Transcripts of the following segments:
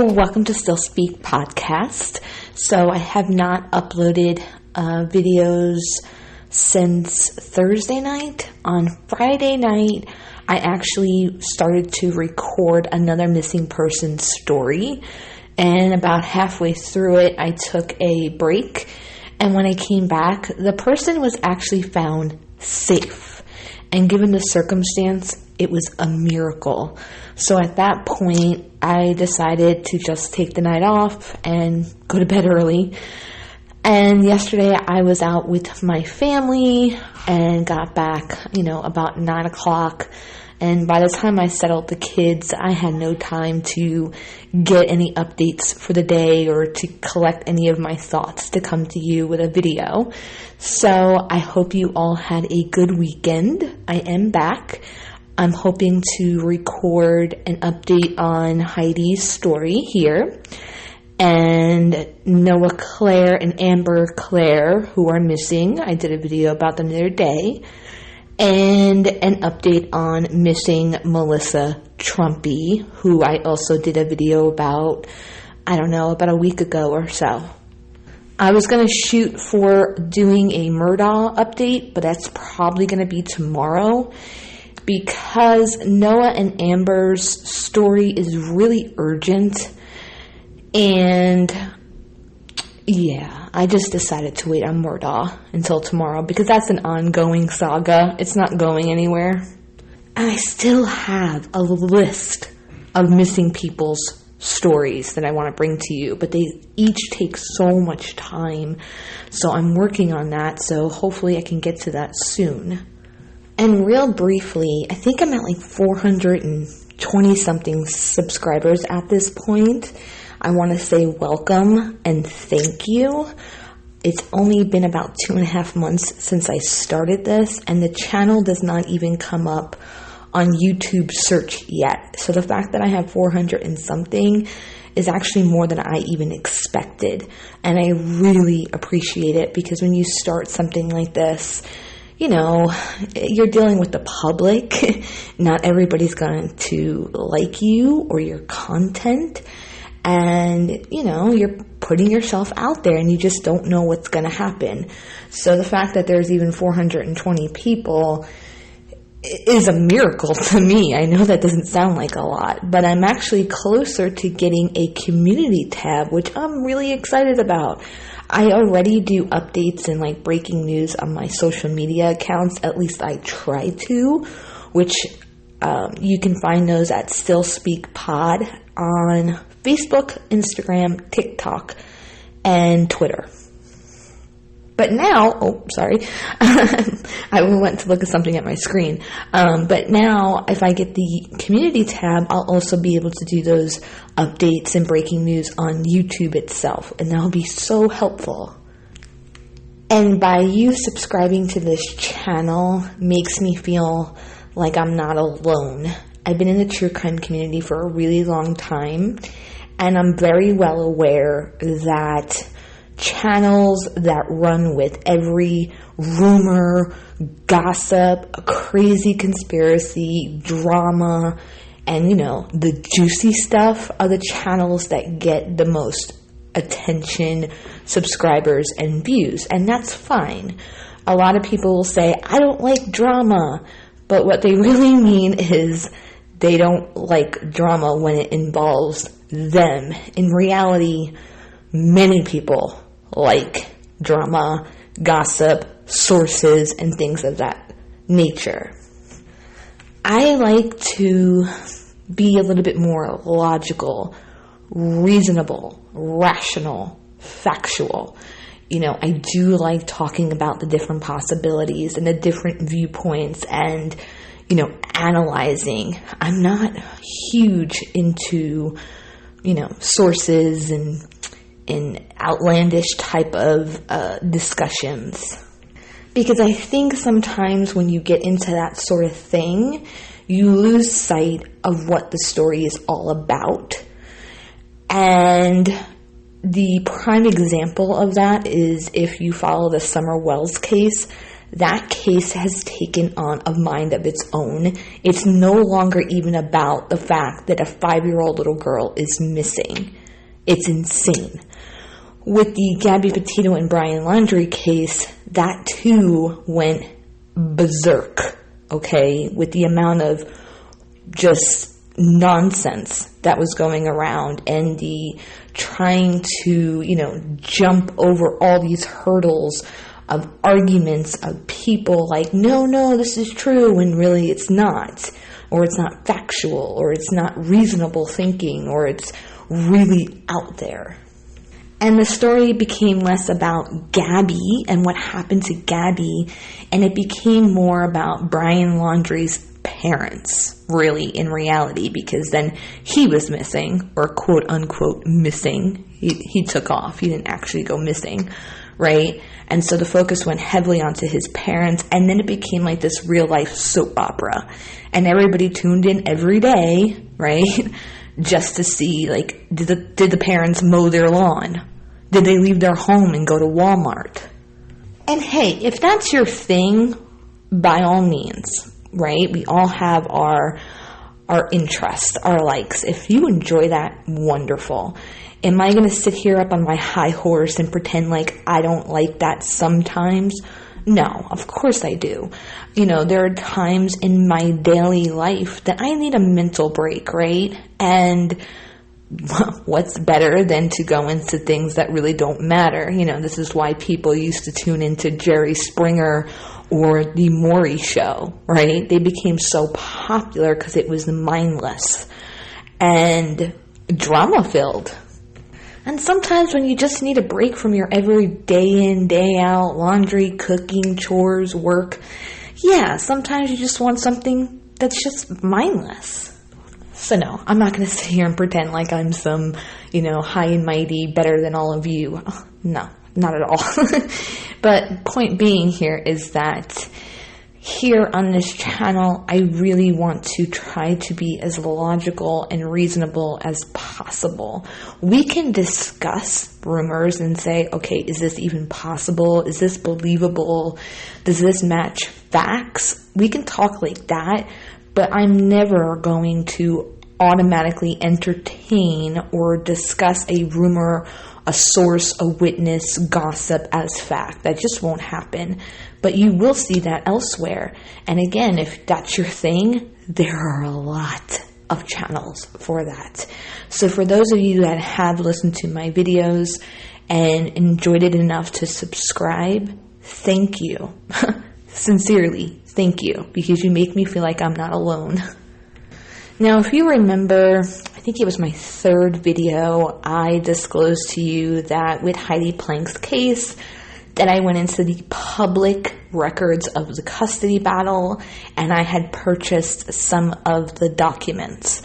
Welcome to Stillspeakpod. So I have not uploaded videos since Thursday night. On Friday night, I actually started to record another missing person story. And about halfway through it, I took a break. And when I came back, the person was actually found safe. And given the circumstance, it was a miracle. So at that point, I decided to just take the night off and go to bed early. And yesterday I was out with my family and got back, about 9 o'clock. And by the time I settled the kids, I had no time to get any updates for the day or to collect any of my thoughts to come to you with a video. So I hope you all had a good weekend. I am back. I'm hoping to record an update on Heidi's story here. And Noah Claire and Amber Claire, who are missing. I did a video about them the other day. And an update on missing Melissa Trumpy, who I also did a video about, about a week ago or so. I was going to shoot for doing a Murdaugh update, but that's probably going to be tomorrow because Noah and Amber's story is really urgent. And yeah, I just decided to wait on Murdaugh until tomorrow because that's an ongoing saga. It's not going anywhere. And I still have a list of missing people's stories that I want to bring to you, but they each take so much time. So I'm working on that, so hopefully I can get to that soon. And real briefly, I think I'm at like 420 something subscribers at this point. I want to say welcome and thank you. It's only been about 2.5 months since I started this, and the channel does not even come up on YouTube search yet. So the fact that I have 400 and something is actually more than I even expected. And I really appreciate it because when you start something like this, you're dealing with the public. Not everybody's going to like you or your content. And, you're putting yourself out there and you just don't know what's going to happen. So the fact that there's even 420 people is a miracle to me. I know that doesn't sound like a lot, but I'm actually closer to getting a community tab, which I'm really excited about. I already do updates and breaking news on my social media accounts. At least I try to, which you can find those at Stillspeakpod on Facebook, Instagram, TikTok, and Twitter. But now, I went to look at something at my screen. But now, if I get the community tab, I'll also be able to do those updates and breaking news on YouTube itself. And that'll be so helpful. And by you subscribing to this channel makes me feel like I'm not alone. I've been in the true crime community for a really long time. And I'm very well aware that channels that run with every rumor, gossip, crazy conspiracy, drama, and the juicy stuff are the channels that get the most attention, subscribers, and views. And that's fine. A lot of people will say, I don't like drama. But what they really mean is they don't like drama when it involves them. In reality, many people like drama, gossip, sources, and things of that nature. I like to be a little bit more logical, reasonable, rational, factual. I do like talking about the different possibilities and the different viewpoints and, analyzing. I'm not huge into, sources and outlandish type of discussions. Because I think sometimes when you get into that sort of thing, you lose sight of what the story is all about. And the prime example of that is if you follow the Summer Wells case, that case has taken on a mind of its own. It's no longer even about the fact that a 5-year-old little girl is missing. It's insane. With the Gabby Petito and Brian Laundrie case, that too went berserk, okay, with the amount of just nonsense that was going around and the trying to, jump over all these hurdles of arguments of people like, no, this is true, when really it's not, or it's not factual, or it's not reasonable thinking, or it's really out there. And the story became less about Gabby and what happened to Gabby, and it became more about Brian Laundrie's parents, really, in reality, because then he was missing, or quote unquote missing. He took off. He didn't actually go missing, right? And so the focus went heavily onto his parents, and then it became like this real life soap opera, and everybody tuned in every day, right? Just to see, like, did the parents mow their lawn? Did they leave their home and go to Walmart? And hey, if that's your thing, by all means, right? We all have our interests, our likes. If you enjoy that, wonderful. Am I going to sit here up on my high horse and pretend like I don't like that sometimes? No, of course I do. There are times in my daily life that I need a mental break, right? And what's better than to go into things that really don't matter? This is why people used to tune into Jerry Springer or the Maury Show, right? They became so popular because it was mindless and drama-filled. And sometimes when you just need a break from your every day in, day out, laundry, cooking, chores, work, yeah, sometimes you just want something that's just mindless. So no, I'm not going to sit here and pretend like I'm some, high and mighty, better than all of you. No, not at all. But point being here is that here on this channel, I really want to try to be as logical and reasonable as possible. We can discuss rumors and say, okay, is this even possible? Is this believable? Does this match facts? We can talk like that, but I'm never going to automatically entertain or discuss a rumor, a source, a witness, gossip as fact. That just won't happen. But you will see that elsewhere. And again, if that's your thing, there are a lot of channels for that. So for those of you that have listened to my videos and enjoyed it enough to subscribe, thank you. Sincerely, thank you, because you make me feel like I'm not alone. Now, if you remember, I think it was my third video, I disclosed to you that with Heidi Planck's case, that I went into the public records of the custody battle, and I had purchased some of the documents.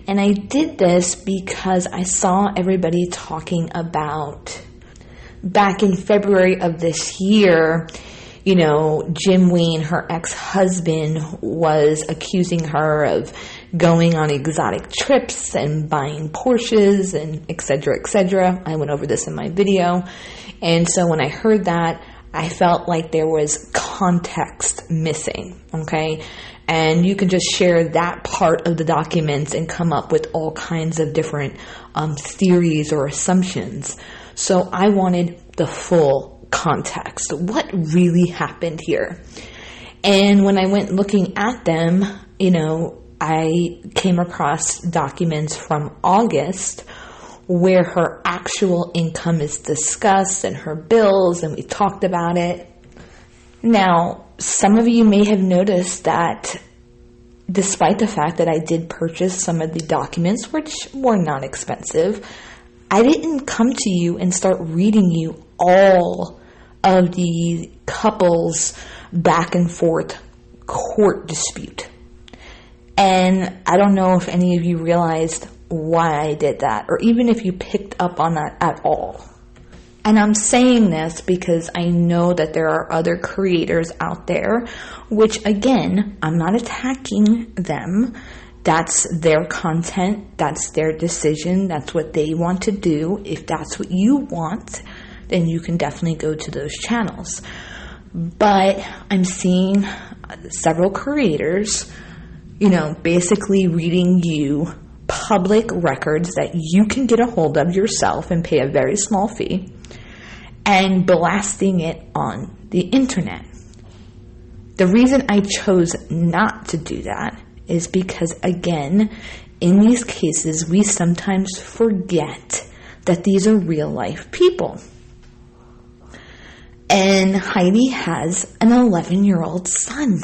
And I did this because I saw everybody talking about, back in February of this year, Jim Wayne, her ex-husband, was accusing her of going on exotic trips and buying Porsches and et cetera, et cetera. I went over this in my video. And so when I heard that, I felt like there was context missing, okay? And you can just share that part of the documents and come up with all kinds of different theories or assumptions. So I wanted the full context. What really happened here? And when I went looking at them, I came across documents from August where her actual income is discussed and her bills, and we talked about it. Now, some of you may have noticed that despite the fact that I did purchase some of the documents, which were not expensive, I didn't come to you and start reading you all of the couple's back and forth court dispute. And I don't know if any of you realized why I did that, or even if you picked up on that at all. And I'm saying this because I know that there are other creators out there, which again, I'm not attacking them. That's their content. That's their decision. That's what they want to do. If that's what you want, then you can definitely go to those channels. But I'm seeing several creators, basically reading you public records that you can get a hold of yourself and pay a very small fee, and blasting it on the internet. The reason I chose not to do that is because, again, in these cases, we sometimes forget that these are real life people. And Heidi has an 11-year-old son.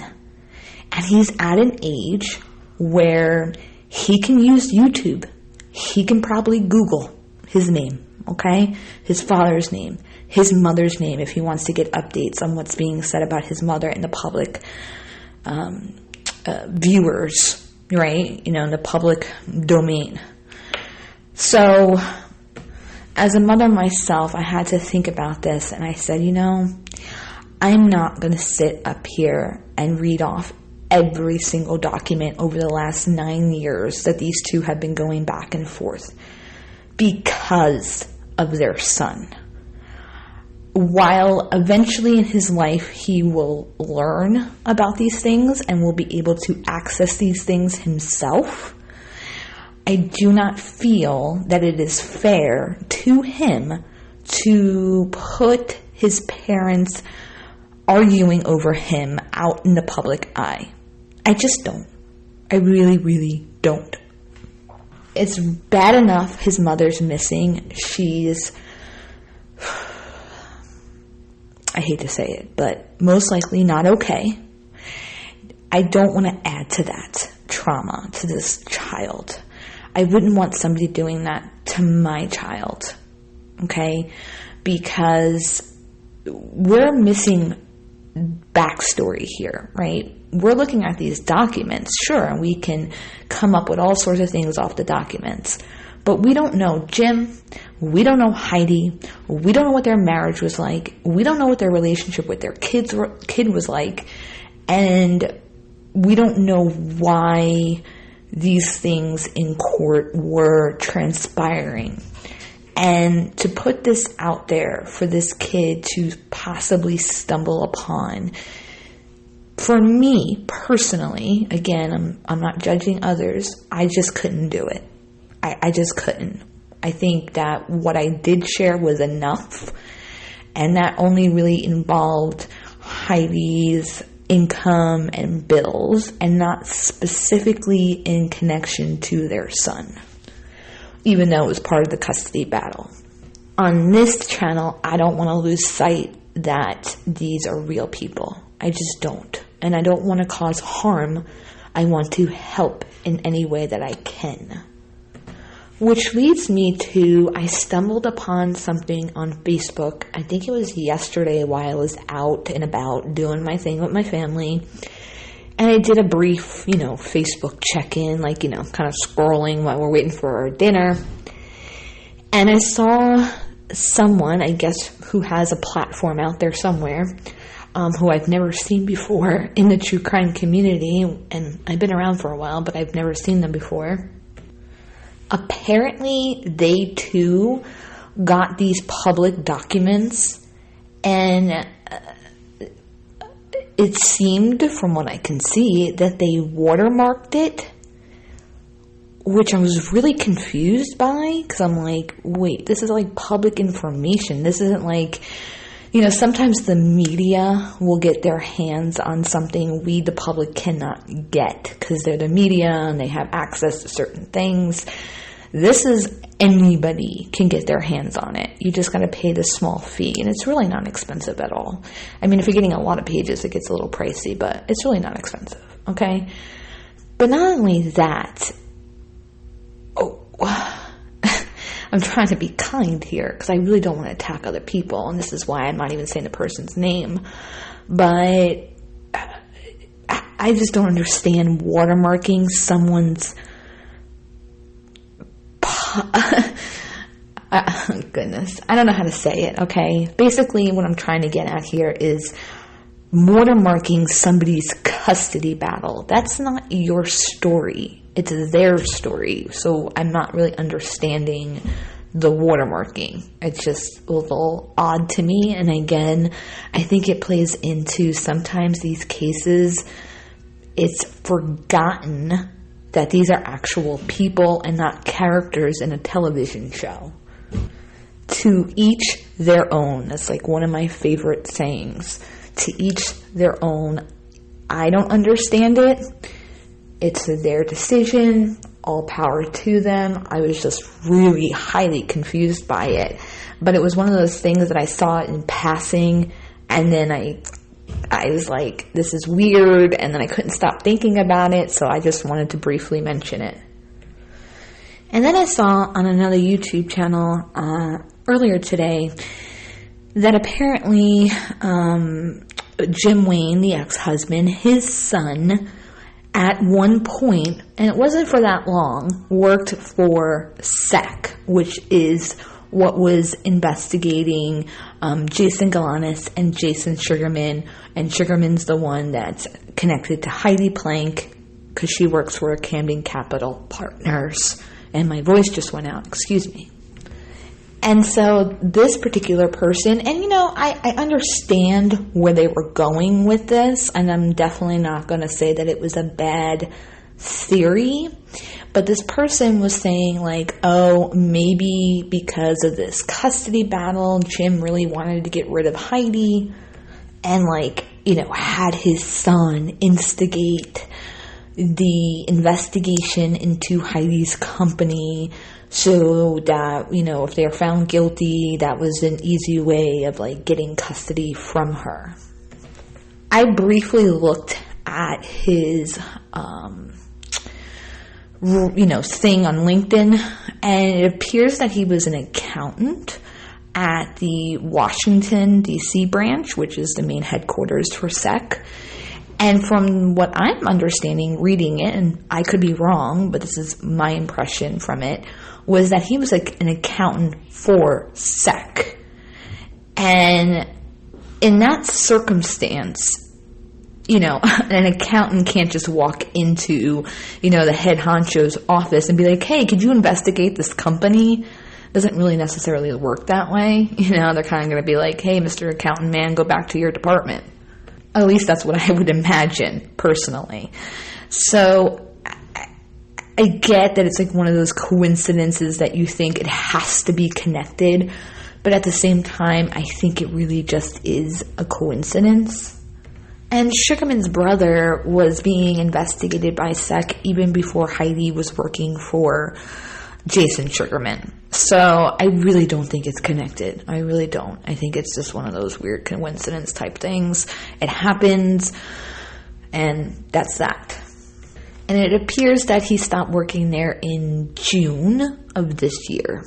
And he's at an age where he can use YouTube. He can probably Google his name, okay? His father's name, his mother's name, if he wants to get updates on what's being said about his mother in the public viewers, right? In the public domain. So, as a mother myself, I had to think about this, and I said, I'm not going to sit up here and read off every single document over the last 9 years that these two have been going back and forth because of their son. While eventually in his life he will learn about these things and will be able to access these things himself, I do not feel that it is fair to him to put his parents arguing over him out in the public eye. I just don't. I really, really don't. It's bad enough his mother's missing. She's, I hate to say it, but most likely not okay. I don't want to add to that trauma to this child. I wouldn't want somebody doing that to my child, okay? Because we're missing backstory here, right? We're looking at these documents, sure, and we can come up with all sorts of things off the documents. But we don't know Jim, we don't know Heidi, we don't know what their marriage was like, we don't know what their relationship with their kid was like, and we don't know why these things in court were transpiring. And to put this out there for this kid to possibly stumble upon, for me personally, again, I'm not judging others, I just couldn't do it. I just couldn't. I think that what I did share was enough, and that only really involved Heidi's income and bills, and not specifically in connection to their son, even though it was part of the custody battle. On this channel, I don't want to lose sight that these are real people. I just don't. And I don't want to cause harm. I want to help in any way that I can. Which leads me to, I stumbled upon something on Facebook. I think it was yesterday while I was out and about doing my thing with my family. And I did a brief, Facebook check-in, kind of scrolling while we're waiting for our dinner. And I saw someone, I guess, who has a platform out there somewhere, who I've never seen before in the true crime community. And I've been around for a while, but I've never seen them before. Apparently, they too got these public documents, and it seemed, from what I can see, that they watermarked it, which I was really confused by, because I'm like, wait, this is like public information. This isn't like, sometimes the media will get their hands on something we, the public, cannot get, because they're the media and they have access to certain things. This is anybody can get their hands on it. You just got to pay this small fee, and it's really not expensive at all. I mean, if you're getting a lot of pages, it gets a little pricey, but it's really not expensive, okay? But not only that, I'm trying to be kind here, because I really don't want to attack other people, and this is why I'm not even saying the person's name, but I just don't understand watermarking someone's goodness, I don't know how to say it, okay? Basically, what I'm trying to get at here is watermarking somebody's custody battle. That's not your story. It's their story. So I'm not really understanding the watermarking. It's just a little odd to me. And again, I think it plays into sometimes these cases, it's forgotten that these are actual people and not characters in a television show. To each their own. That's like one of my favorite sayings. To each their own. I don't understand it. It's their decision. All power to them. I was just really highly confused by it. But it was one of those things that I saw it in passing, and then I was like, this is weird, and then I couldn't stop thinking about it, so I just wanted to briefly mention it. And then I saw on another YouTube channel earlier today that apparently Jim Wayne, the ex-husband, his son, at one point, and it wasn't for that long, worked for SEC, which is what was investigating Jason Galanis and Jason Sugarman. And Sugarman's the one that's connected to Heidi Planck because she works for Camden Capital Partners. And my voice just went out, excuse me. And so this particular person, and I understand where they were going with this, and I'm definitely not going to say that it was a bad theory, but this person was saying like, oh, maybe because of this custody battle, Jim really wanted to get rid of Heidi and had his son instigate the investigation into Heidi's company so that, if they are found guilty, that was an easy way of getting custody from her. I briefly looked at his thing on LinkedIn, and it appears that he was an accountant at the Washington, D.C. branch, which is the main headquarters for SEC. And from what I'm understanding, reading it, and I could be wrong, but this is my impression from it, was that he was an accountant for SEC. And in that circumstance, an accountant can't just walk into, the head honcho's office and be like, hey, could you investigate this company? Doesn't really necessarily work that way. They're kind of going to be like, hey, Mr. Accountant man, go back to your department. At least that's what I would imagine, personally. So I get that it's one of those coincidences that you think it has to be connected, but at the same time, I think it really just is a coincidence. And Sugarman's brother was being investigated by SEC even before Heidi was working for Jason Sugarman. So I really don't think it's connected. I really don't. I think it's just one of those weird coincidence type things. It happens, and that's that. And it appears that he stopped working there in June of this year.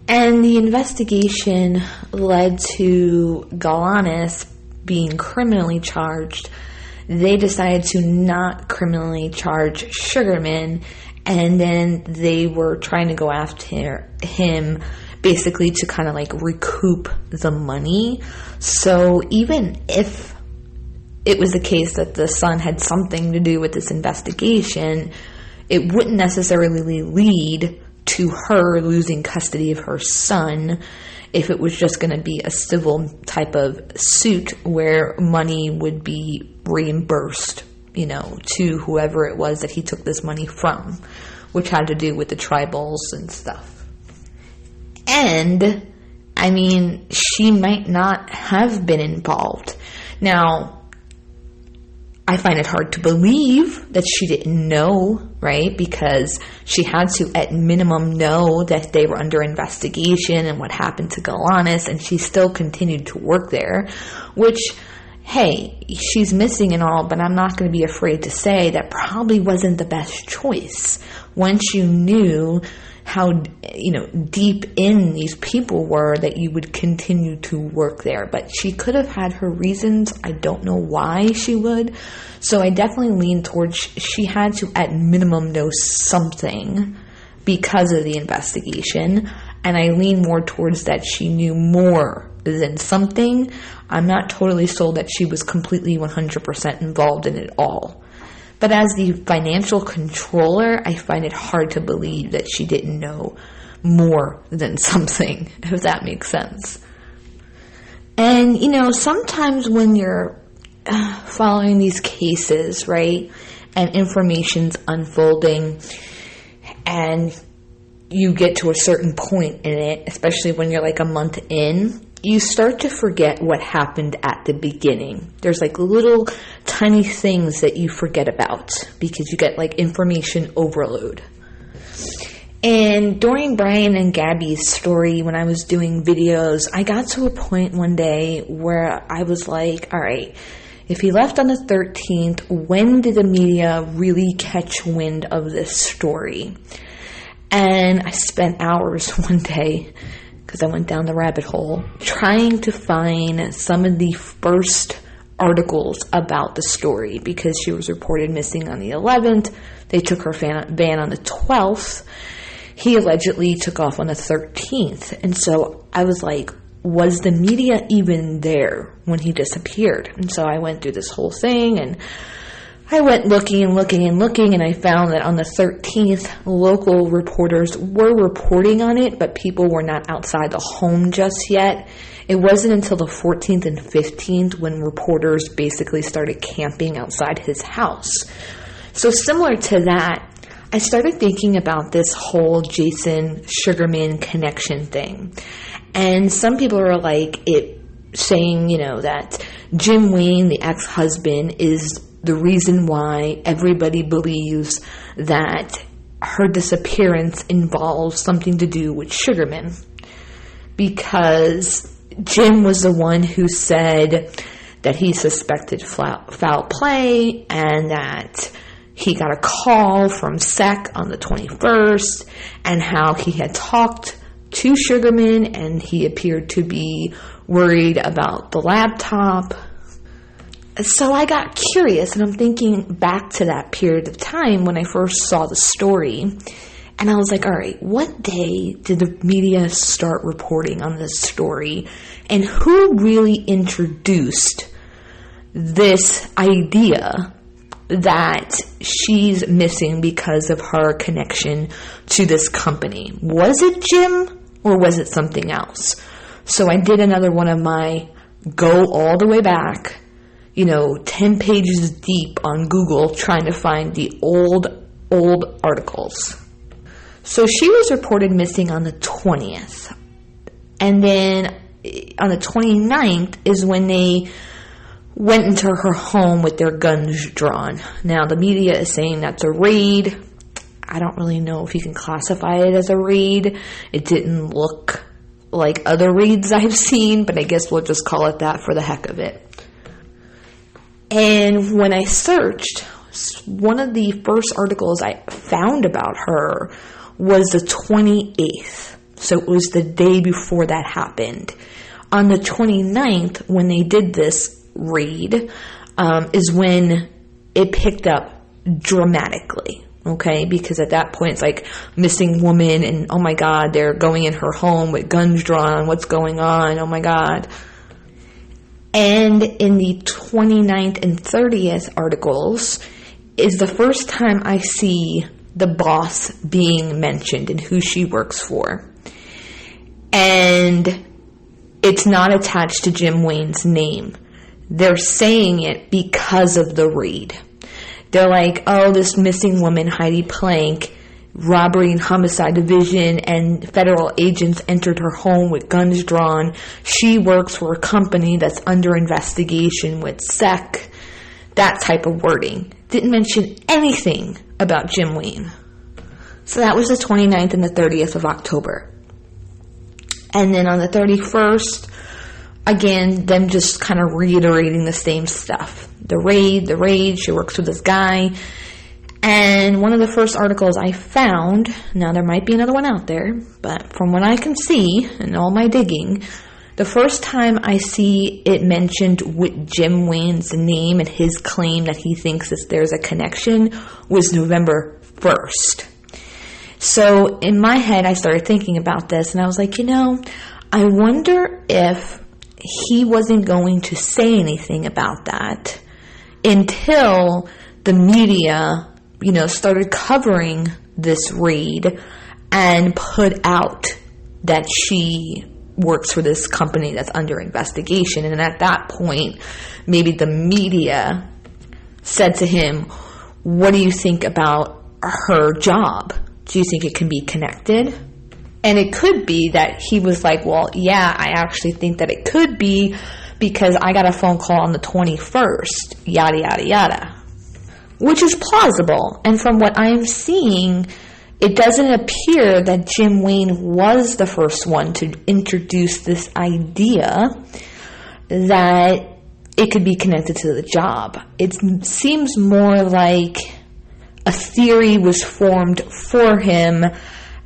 And the investigation led to Galanis being criminally charged. They decided to not criminally charge Sugarman, and then they were trying to go after him basically to kind of recoup the money. So even if it was the case that the son had something to do with this investigation, it wouldn't necessarily lead to her losing custody of her son if it was just going to be a civil type of suit where money would be reimbursed, to whoever it was that he took this money from, which had to do with the tribals and stuff. And, she might not have been involved. Now, I find it hard to believe that she didn't know, right? Because she had to, at minimum, know that they were under investigation and what happened to Galanis, and she still continued to work there, which, hey, she's missing and all, but I'm not going to be afraid to say that probably wasn't the best choice. Once you knew how, deep in these people were, that you would continue to work there. But she could have had her reasons. I don't know why she would. So I definitely lean towards she had to, at minimum, know something because of the investigation. And I lean more towards that she knew more than something. I'm not totally sold that she was completely 100% involved in it all. But as the financial controller, I find it hard to believe that she didn't know more than something, if that makes sense. And, sometimes when you're following these cases, right, and information's unfolding, and you get to a certain point in it, especially when you're like a month in, you start to forget what happened at the beginning. There's like little tiny things that you forget about because you get like information overload. And during Brian and Gabby's story, when I was doing videos, I got to a point one day where I was like, all right, if he left on the 13th, when did the media really catch wind of this story? And I spent hours one day, because I went down the rabbit hole, trying to find some of the first articles about the story, because she was reported missing on the 11th. They took her van on the 12th. He allegedly took off on the 13th. And so I was like, was the media even there when he disappeared? And so I went through this whole thing, and I went looking, and I found that on the 13th, local reporters were reporting on it, but people were not outside the home just yet. It wasn't until the 14th and 15th when reporters basically started camping outside his house. So similar to that, I started thinking about this whole Jason Sugarman connection thing. And some people are like saying, that Jim Wayne, the ex-husband, is the reason why everybody believes that her disappearance involves something to do with Sugarman. Because Jim was the one who said that he suspected foul play, and that he got a call from SEC on the 21st, and how he had talked to Sugarman, and he appeared to be worried about the laptop. So I got curious, and I'm thinking back to that period of time when I first saw the story, and I was like, all right, what day did the media start reporting on this story, and who really introduced this idea that she's missing because of her connection to this company? Was it Jim, or was it something else? So I did another one of my go all the way back, 10 pages deep on Google, trying to find the old articles. So she was reported missing on the 20th. And then on the 29th is when they went into her home with their guns drawn. Now, the media is saying that's a raid. I don't really know if you can classify it as a raid. It didn't look like other raids I've seen, but I guess we'll just call it that for the heck of it. And when I searched, one of the first articles I found about her was the 28th. So it was the day before that happened. On the 29th, when they did this raid, is when it picked up dramatically. Okay, because at that point it's like missing woman, and oh my God, they're going in her home with guns drawn. What's going on? Oh my God. And in the 29th and 30th articles is the first time I see the boss being mentioned and who she works for. And it's not attached to Jim Wayne's name. They're saying it because of the raid. They're like, oh, this missing woman, Heidi Planck, robbery and homicide division, and federal agents entered her home with guns drawn. She works for a company that's under investigation with SEC. That type of wording. Didn't mention anything about Jim Wayne. So that was the 29th and the 30th of October. And then on the 31st, again, them just kind of reiterating the same stuff. The raid, she works with this guy. And one of the first articles I found, now there might be another one out there, but from what I can see in all my digging, the first time I see it mentioned with Jim Wayne's name and his claim that he thinks that there's a connection was November 1st. So in my head, I started thinking about this, and I was like, I wonder if he wasn't going to say anything about that until the media, started covering this raid, and put out that she works for this company that's under investigation. And at that point, maybe the media said to him, what do you think about her job? Do you think it can be connected? And it could be that he was like, well, yeah, I actually think that it could be because I got a phone call on the 21st, yada, yada, yada. Which is plausible. And from what I'm seeing, it doesn't appear that Jim Wayne was the first one to introduce this idea that it could be connected to the job. It seems more like a theory was formed for him,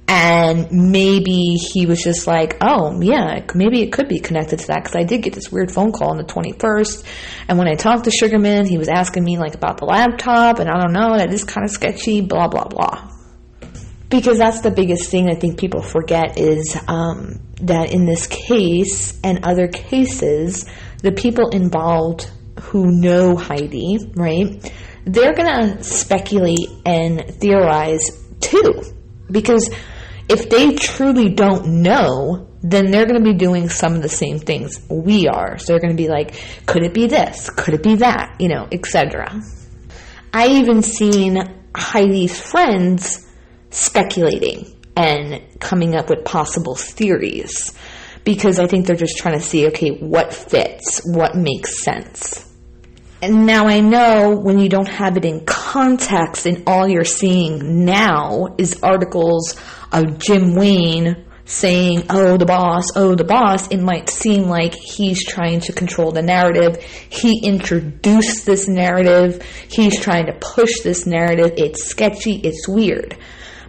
and maybe he was just like, oh, yeah, maybe it could be connected to that, because I did get this weird phone call on the 21st, and when I talked to Sugarman, he was asking me, like, about the laptop, and I don't know, that is kind of sketchy, blah, blah, blah. Because that's the biggest thing I think people forget is that in this case and other cases, the people involved who know Heidi, right, they're going to speculate and theorize too. Because if they truly don't know, then they're going to be doing some of the same things we are. So they're going to be like, could it be this? Could it be that? You know, etc. I even seen Heidi's friends speculating and coming up with possible theories, because I think they're just trying to see, okay, what fits, what makes sense. And now I know when you don't have it in context and all you're seeing now is articles of Jim Wayne saying, oh, the boss, it might seem like he's trying to control the narrative. He introduced this narrative. He's trying to push this narrative. It's sketchy. It's weird.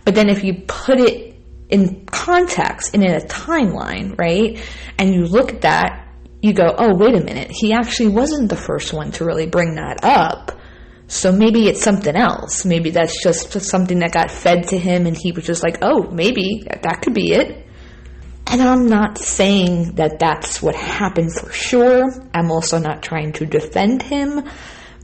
But then if you put it in context and in a timeline, right, and you look at that, you go, oh, wait a minute, he actually wasn't the first one to really bring that up. So maybe it's something else. Maybe that's just something that got fed to him and he was just like, oh, maybe that could be it. And I'm not saying that that's what happened for sure. I'm also not trying to defend him.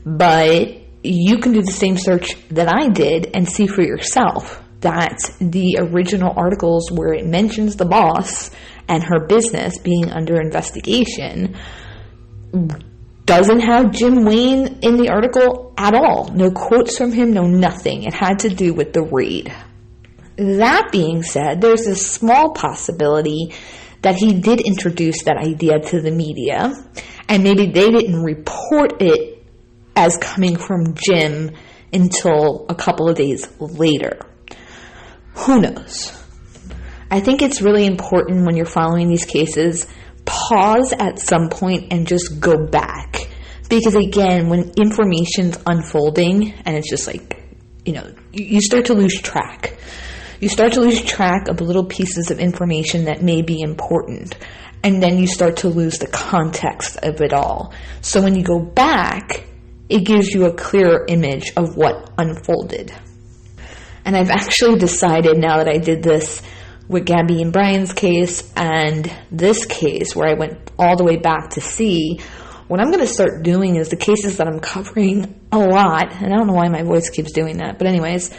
But you can do the same search that I did and see for yourself that the original articles where it mentions the boss and her business being under investigation doesn't have Jim Wayne in the article at all. No quotes from him, no nothing. It had to do with the raid. That being said, there's a small possibility that he did introduce that idea to the media, and maybe they didn't report it as coming from Jim until a couple of days later. Who knows? I think it's really important when you're following these cases, pause at some point and just go back. Because again, when information's unfolding and it's just like, you know, you start to lose track. You start to lose track of little pieces of information that may be important. And then you start to lose the context of it all. So when you go back, it gives you a clearer image of what unfolded. And I've actually decided now that I did this with Gabby and Brian's case and this case where I went all the way back to see, what I'm going to start doing is the cases that I'm covering a lot, and I don't know why my voice keeps doing that, but anyways,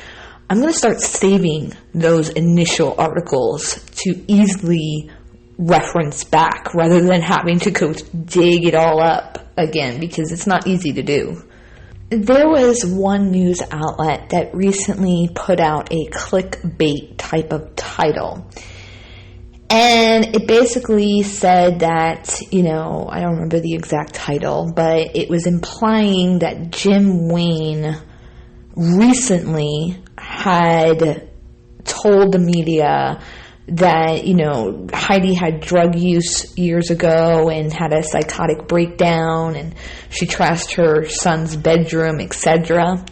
I'm going to start saving those initial articles to easily reference back rather than having to go dig it all up again, because it's not easy to do. There was one news outlet that recently put out a clickbait type of title. And it basically said that, you know, I don't remember the exact title, but it was implying that Jim Wayne recently had told the media that, you know, Heidi had drug use years ago and had a psychotic breakdown and she trashed her son's bedroom, etc.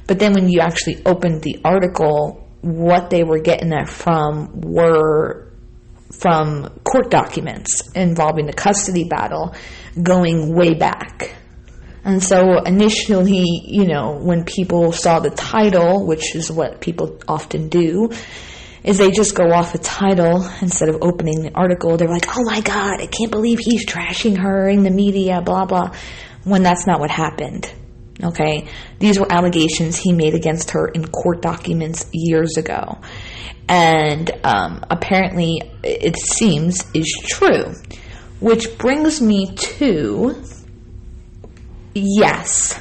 But then when you actually opened the article, what they were getting that from were from court documents involving the custody battle going way back. And so initially, you know, when people saw the title, which is what people often do, is they just go off a title instead of opening the article. They're like, oh my God, I can't believe he's trashing her in the media, blah, blah, when that's not what happened. okay? These were allegations he made against her in court documents years ago. And apparently, it seems, is true. Which brings me to, yes,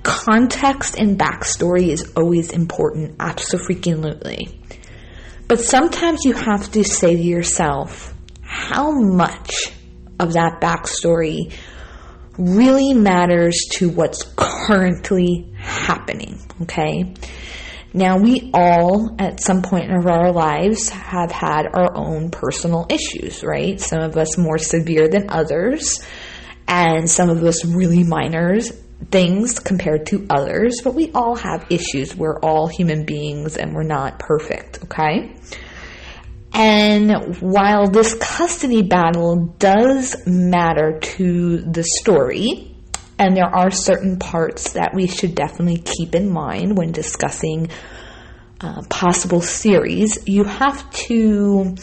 context and backstory is always important, absolutely. But sometimes you have to say to yourself, how much of that backstory really matters to what's currently happening, okay? Now, we all, at some point in our lives, have had our own personal issues, right? Some of us more severe than others, and some of us really minor things compared to others, but we all have issues. We're all human beings, and we're not perfect, okay? And while this custody battle does matter to the story, and there are certain parts that we should definitely keep in mind when discussing possible theories, you have to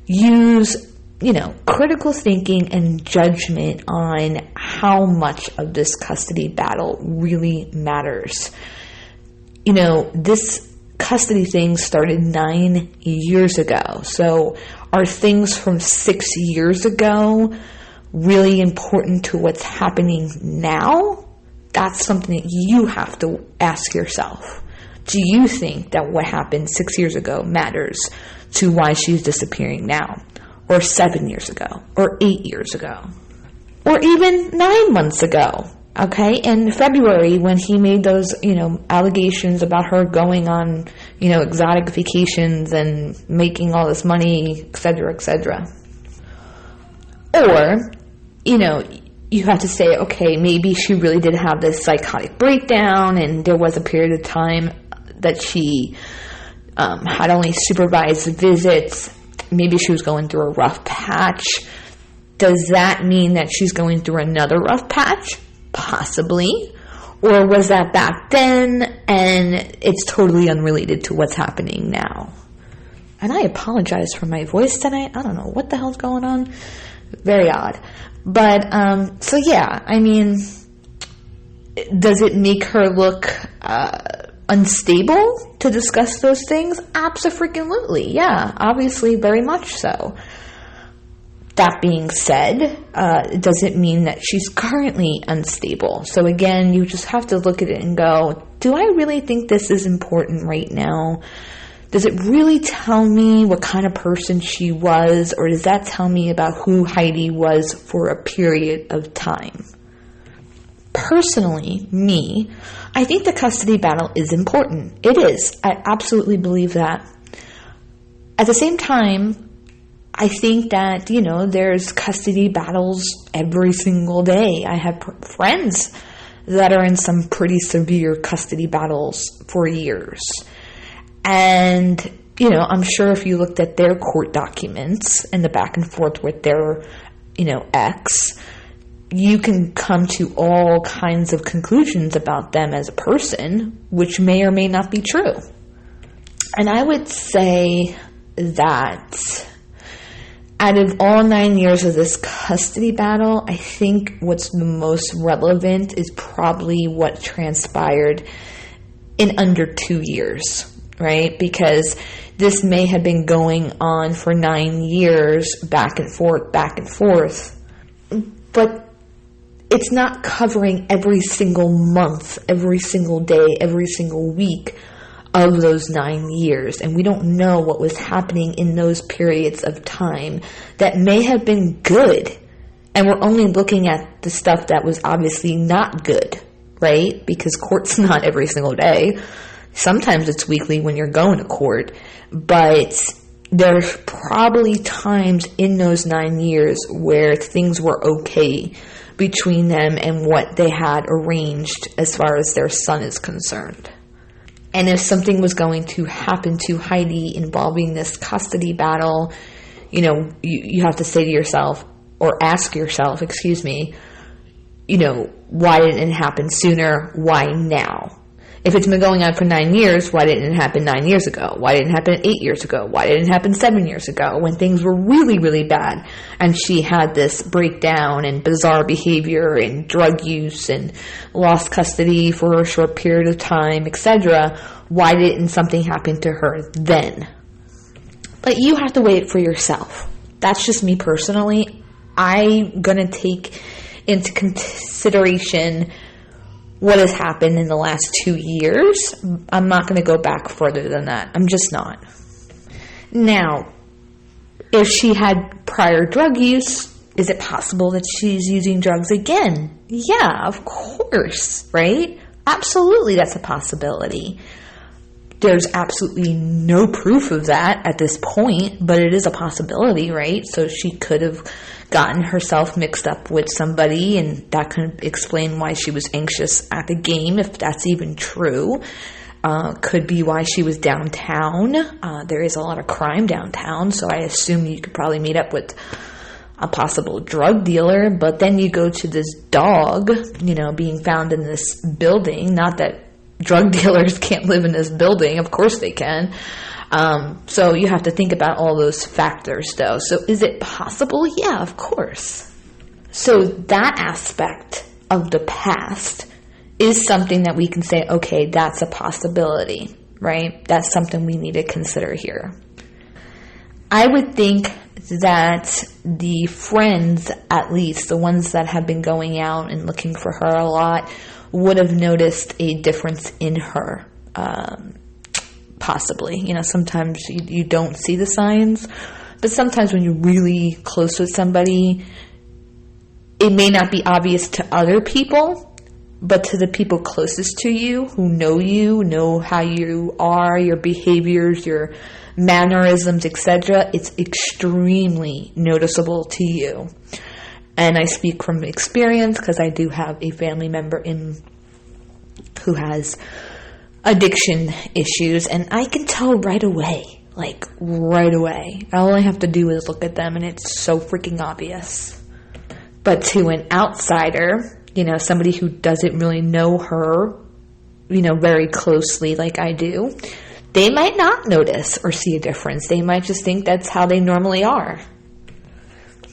use, critical thinking and judgment on how much of this custody battle really matters. This custody thing started 9 years ago. So are things from 6 years ago really important to what's happening now? That's something that you have to ask yourself. Do you think that what happened 6 years ago matters to why she's disappearing now? Or 7 years ago? Or 8 years ago? Or even 9 months ago? Okay, in February, when he made those, allegations about her going on, exotic vacations and making all this money, etc., etc. Or, you have to say, okay, maybe she really did have this psychotic breakdown, and there was a period of time that she had only supervised visits. Maybe she was going through a rough patch. Does that mean that she's going through another rough patch? Possibly. Or was that back then and it's totally unrelated to what's happening now? And I apologize for my voice tonight. I don't know what the hell's going on. Very odd. But, so yeah, does it make her look unstable to discuss those things? Abso-freaking-lutely. Yeah, obviously very much so. That being said, does it mean that she's currently unstable? So again, you just have to look at it and go, do I really think this is important right now? Does it really tell me what kind of person she was, or does that tell me about who Heidi was for a period of time? Personally, I think the custody battle is important. It is. I absolutely believe that. At the same time, I think that, there's custody battles every single day. I have friends that are in some pretty severe custody battles for years. And, I'm sure if you looked at their court documents and the back and forth with their, ex, you can come to all kinds of conclusions about them as a person, which may or may not be true. And I would say that out of all 9 years of this custody battle, I think what's the most relevant is probably what transpired in under 2 years, right? Because this may have been going on for 9 years, back and forth, but it's not covering every single month, every single day, every single week of those 9 years, and we don't know what was happening in those periods of time that may have been good, and we're only looking at the stuff that was obviously not good, right? Because court's not every single day. Sometimes it's weekly when you're going to court, but there's probably times in those 9 years where things were okay between them and what they had arranged as far as their son is concerned. And if something was going to happen to Heidi involving this custody battle, you have to say to yourself, or ask yourself, why didn't it happen sooner? Why now? If it's been going on for 9 years, why didn't it happen 9 years ago? Why didn't it happen 8 years ago? Why didn't it happen 7 years ago when things were really, really bad and she had this breakdown and bizarre behavior and drug use and lost custody for a short period of time, etc.? Why didn't something happen to her then? But you have to weigh it for yourself. That's just me personally. I'm going to take into consideration what has happened in the last 2 years. I'm not going to go back further than that. I'm just not. Now, if she had prior drug use, is it possible that she's using drugs again? Yeah, of course, right? Absolutely, that's a possibility. There's absolutely no proof of that at this point, but it is a possibility, right? So she could have gotten herself mixed up with somebody, and that could explain why she was anxious at the game, if that's even true. Could be why she was downtown. There is a lot of crime downtown, so I assume you could probably meet up with a possible drug dealer, but then you go to this dog, being found in this building. Not that drug dealers can't live in this building. Of course they can. So you have to think about all those factors, though. So is it possible? Yeah, of course. So that aspect of the past is something that we can say, okay, that's a possibility, right? That's something we need to consider here. I would think that the friends, at least the ones that have been going out and looking for her a lot, would have noticed a difference in her, possibly. Sometimes you don't see the signs, but sometimes when you're really close with somebody, it may not be obvious to other people, but to the people closest to you, who know how you are, your behaviors, your mannerisms, etc., it's extremely noticeable to you. And I speak from experience because I do have a family member who has addiction issues, and I can tell right away, right away. All I have to do is look at them, and it's so freaking obvious. But to an outsider, somebody who doesn't really know her, very closely like I do, they might not notice or see a difference. They might just think that's how they normally are.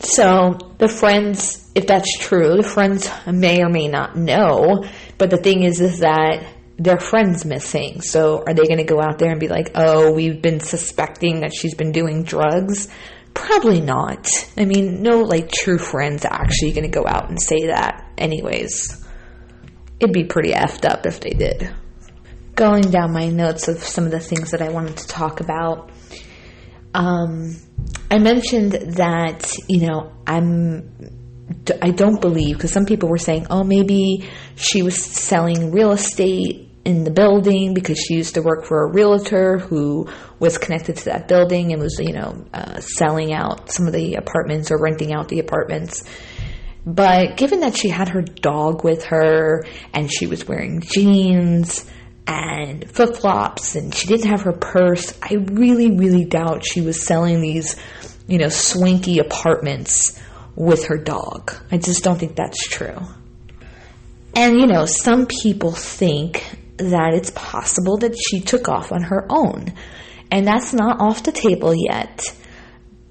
So the friends, if that's true, the friends may or may not know, but the thing is that their friend's missing. So are they going to go out there and be like, oh, we've been suspecting that she's been doing drugs? Probably not. I mean, no true friends are actually going to go out and say that anyways. It'd be pretty effed up if they did. Going down my notes of some of the things that I wanted to talk about, I mentioned that, I don't believe, because some people were saying, oh, maybe she was selling real estate in the building because she used to work for a realtor who was connected to that building and was, selling out some of the apartments or renting out the apartments. But given that she had her dog with her and she was wearing jeans and flip-flops and she didn't have her purse, I really, really doubt she was selling these, swanky apartments with her dog. I just don't think that's true. And, some people think that it's possible that she took off on her own. And that's not off the table yet.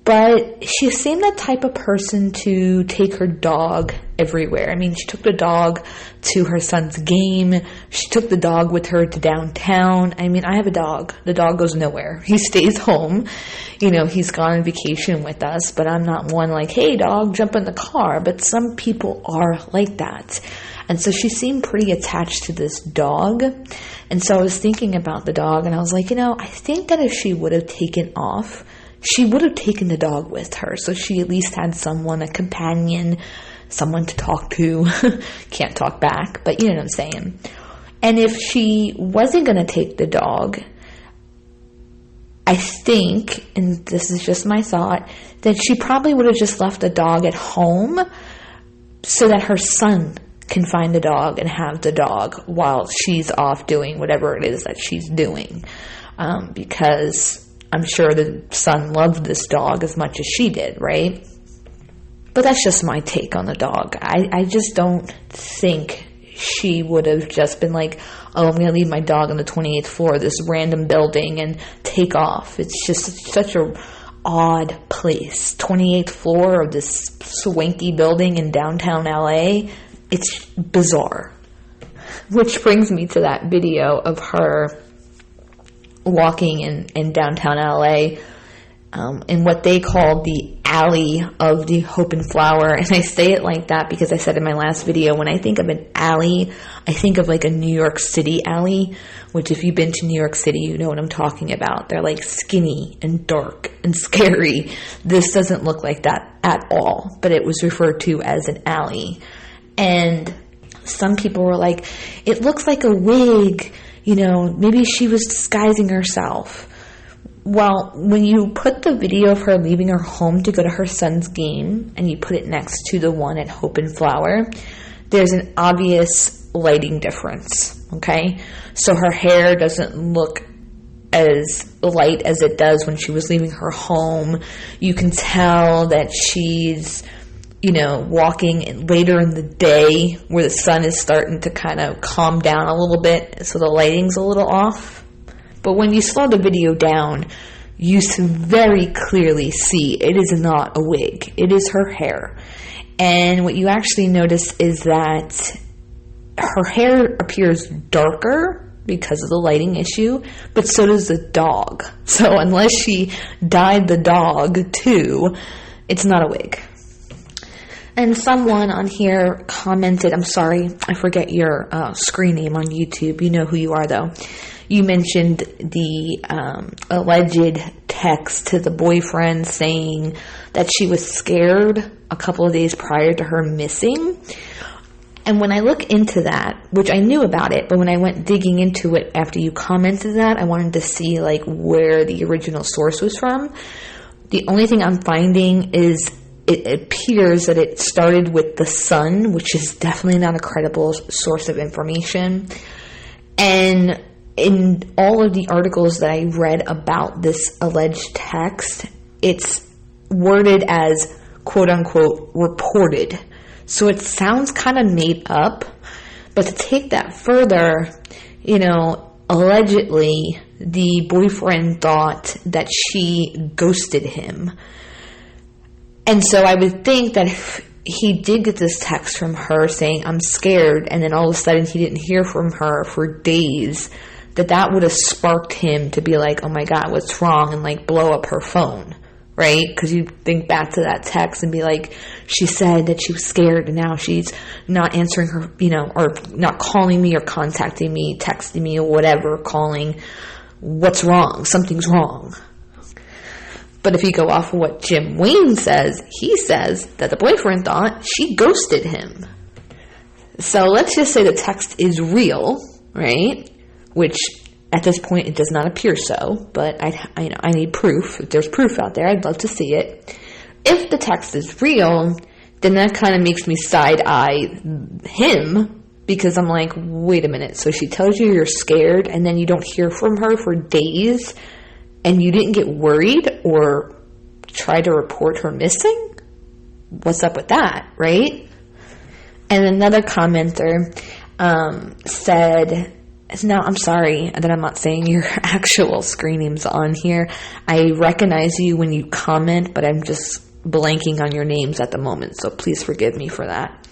But she seemed the type of person to take her dog everywhere. I mean, she took the dog to her son's game. She took the dog with her to downtown. I mean, I have a dog. The dog goes nowhere. He stays home. He's gone on vacation with us, but I'm not one like, hey, dog, jump in the car. But some people are like that. And so she seemed pretty attached to this dog. And so I was thinking about the dog, and I was like, I think that if she would have taken off, she would have taken the dog with her. So she at least had someone, a companion, someone to talk to. Can't talk back, but you know what I'm saying. And if she wasn't going to take the dog, I think, and this is just my thought, that she probably would have just left the dog at home so that her son can find the dog and have the dog while she's off doing whatever it is that she's doing. Because I'm sure the son loved this dog as much as she did, right? But that's just my take on the dog. I just don't think she would have just been like, oh, I'm going to leave my dog on the 28th floor of this random building and take off. It's just such a odd place. 28th floor of this swanky building in downtown LA. It's bizarre. Which brings me to that video of her walking in downtown LA in what they call the alley of the Hope+Flower. And I say it like that because I said in my last video, when I think of an alley, I think of like a New York City alley, which if you've been to New York City, you know what I'm talking about. They're like skinny and dark and scary. This doesn't look like that at all, but it was referred to as an alley. And some people were like, it looks like a wig, you know, maybe she was disguising herself. Well, when you put the video of her leaving her home to go to her son's game and you put it next to the one at Hope+Flower, there's an obvious lighting difference, okay? So her hair doesn't look as light as it does when she was leaving her home. You can tell that she's, you know, walking later in the day where the sun is starting to kind of calm down a little bit, so the lighting's a little off. But when you slow the video down, you very clearly see it is not a wig. It is her hair. And what you actually notice is that her hair appears darker because of the lighting issue, but so does the dog. So unless she dyed the dog too, it's not a wig. And someone on here commented, I'm sorry, I forget your screen name on YouTube. You know who you are, though. You mentioned the alleged text to the boyfriend saying that she was scared a couple of days prior to her missing. And when I look into that, which I knew about it, but when I went digging into it after you commented that, I wanted to see like where the original source was from. The only thing I'm finding is it appears that it started with the Sun, which is definitely not a credible source of information. And in all of the articles that I read about this alleged text, it's worded as quote unquote reported. So it sounds kind of made up, but to take that further, you know, allegedly the boyfriend thought that she ghosted him. And so I would think that if he did get this text from her saying, I'm scared, and then all of a sudden he didn't hear from her for days, that would have sparked him to be like, oh my God, what's wrong? And like blow up her phone, right? Because you think back to that text and be like, she said that she was scared and now she's not answering her, you know, or not calling me or contacting me, texting me or whatever, calling. What's wrong? Something's wrong. But if you go off of what Jim Wayne says, he says that the boyfriend thought she ghosted him. So let's just say the text is real, right? Which at this point it does not appear so, but I need proof. If there's proof out there, I'd love to see it. If the text is real, then that kind of makes me side-eye him, because I'm like, wait a minute, so she tells you you're scared and then you don't hear from her for days and you didn't get worried or try to report her missing? What's up with that, right? And another commenter said, no, I'm sorry that I'm not saying your actual screen names on here. I recognize you when you comment, but I'm just blanking on your names at the moment, so please forgive me for that.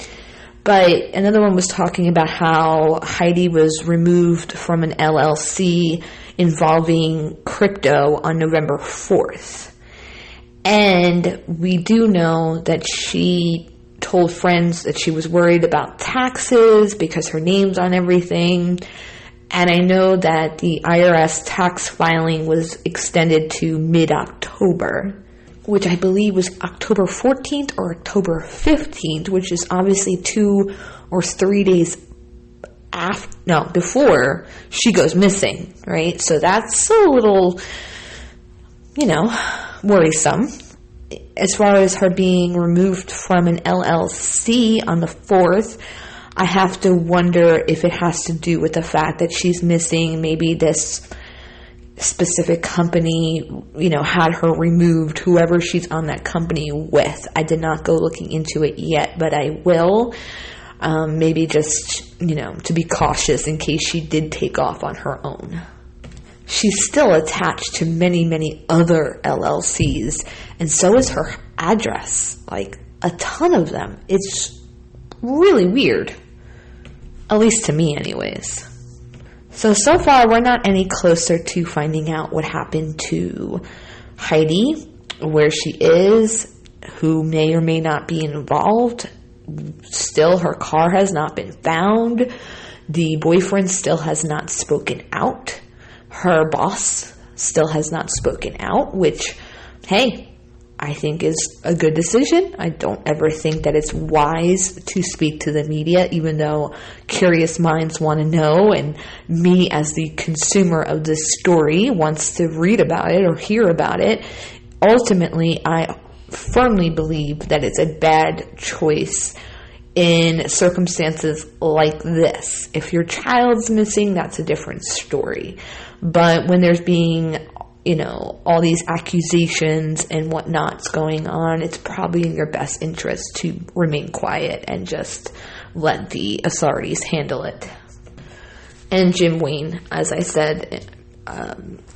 But another one was talking about how Heidi was removed from an LLC involving crypto on November 4th. And we do know that she told friends that she was worried about taxes because her name's on everything. And I know that the IRS tax filing was extended to mid-October, which I believe was October 14th or October 15th, which is obviously 2 or 3 days before she goes missing, right? So that's a little, worrisome. As far as her being removed from an LLC on the 4th, I have to wonder if it has to do with the fact that she's missing. Maybe this specific company, had her removed, whoever she's on that company with. I did not go looking into it yet, but I will. Maybe just, to be cautious in case she did take off on her own. She's still attached to many, many other LLCs, and so is her address, like a ton of them. It's really weird, at least to me anyways. So far we're not any closer to finding out what happened to Heidi, where she is, who may or may not be involved. Still, her car has not been found. The boyfriend still has not spoken out. Her boss still has not spoken out, which, hey, I think is a good decision. I don't ever think that it's wise to speak to the media, even though curious minds want to know, and me as the consumer of this story wants to read about it or hear about it. Ultimately, I firmly believe that it's a bad choice in circumstances like this. If your child's missing, that's a different story. But when there's being, all these accusations and whatnot's going on, it's probably in your best interest to remain quiet and just let the authorities handle it. And Jim Wayne, as I said,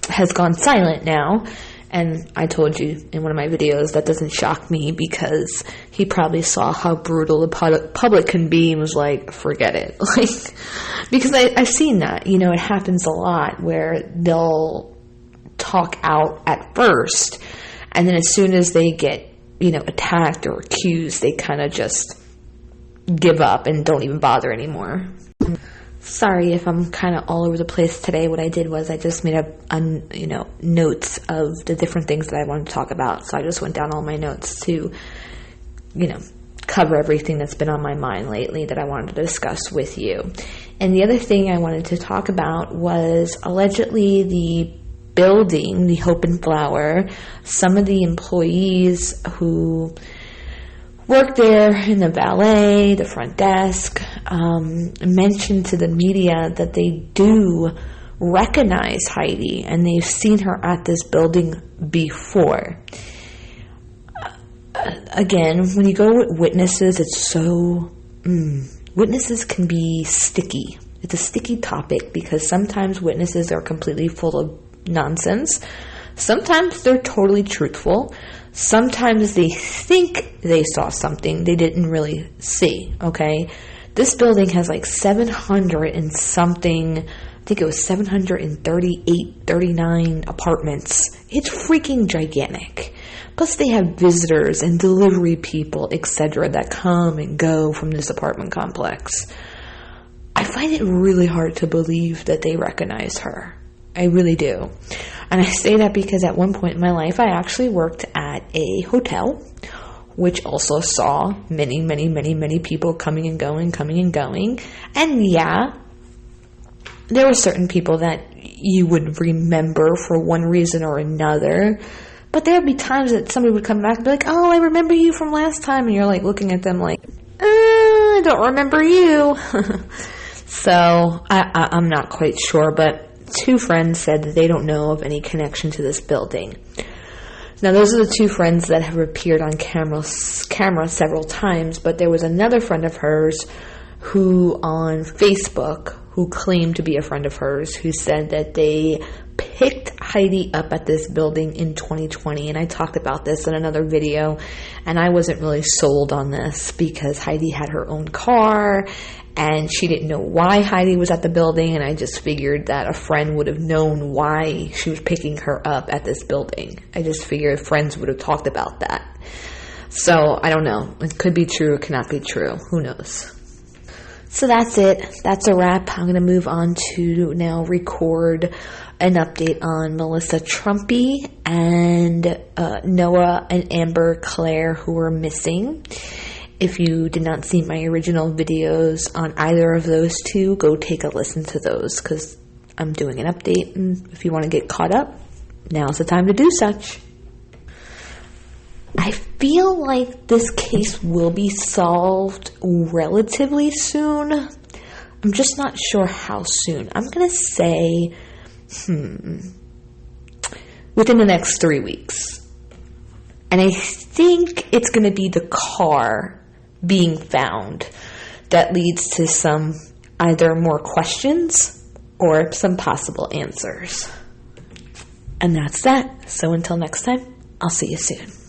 has gone silent now. And I told you in one of my videos that doesn't shock me, because he probably saw how brutal the public can be and was like, forget it. Because I've seen that, it happens a lot where they'll talk out at first, and then as soon as they get, attacked or accused, they kind of just give up and don't even bother anymore. Sorry if I'm kind of all over the place today. What I did was I just made notes of the different things that I wanted to talk about. So I just went down all my notes to, cover everything that's been on my mind lately that I wanted to discuss with you. And the other thing I wanted to talk about was allegedly the building, the Hope+Flower, some of the employees who work there in the valet, the front desk, mentioned to the media that they do recognize Heidi and they've seen her at this building before. Again, when you go with witnesses, it's so... witnesses can be sticky. It's a sticky topic because sometimes witnesses are completely full of nonsense. Sometimes they're totally truthful. Sometimes they think they saw something they didn't really see, okay? This building has like 700 and something, I think it was 738, 39 apartments. It's freaking gigantic. Plus they have visitors and delivery people, etc. that come and go from this apartment complex. I find it really hard to believe that they recognize her. I really do. And I say that because at one point in my life, I actually worked at a hotel, which also saw many, many, many, many people coming and going. And yeah, there were certain people that you would remember for one reason or another. But there would be times that somebody would come back and be like, oh, I remember you from last time. And you're like looking at them like, I don't remember you. So I'm not quite sure, but 2 friends said that they don't know of any connection to this building. Now, those are the 2 friends that have appeared on camera several times, but there was another friend of hers who on Facebook, who claimed to be a friend of hers, who said that they picked Heidi up at this building in 2020, and I talked about this in another video, and I wasn't really sold on this because Heidi had her own car, and she didn't know why Heidi was at the building, and I just figured that a friend would have known why she was picking her up at this building. I just figured friends would have talked about that. So, I don't know. It could be true, it cannot be true. Who knows? So that's it. That's a wrap. I'm going to move on to now record an update on Melissa Trumpy and Noah and Amber Claire, who are missing. If you did not see my original videos on either of those 2, go take a listen to those because I'm doing an update. And if you want to get caught up, now's the time to do such. I feel like this case will be solved relatively soon. I'm just not sure how soon. I'm going to say, within the next 3 weeks. And I think it's going to be the car being found. that leads to some either more questions or some possible answers. And that's that. So until next time, I'll see you soon.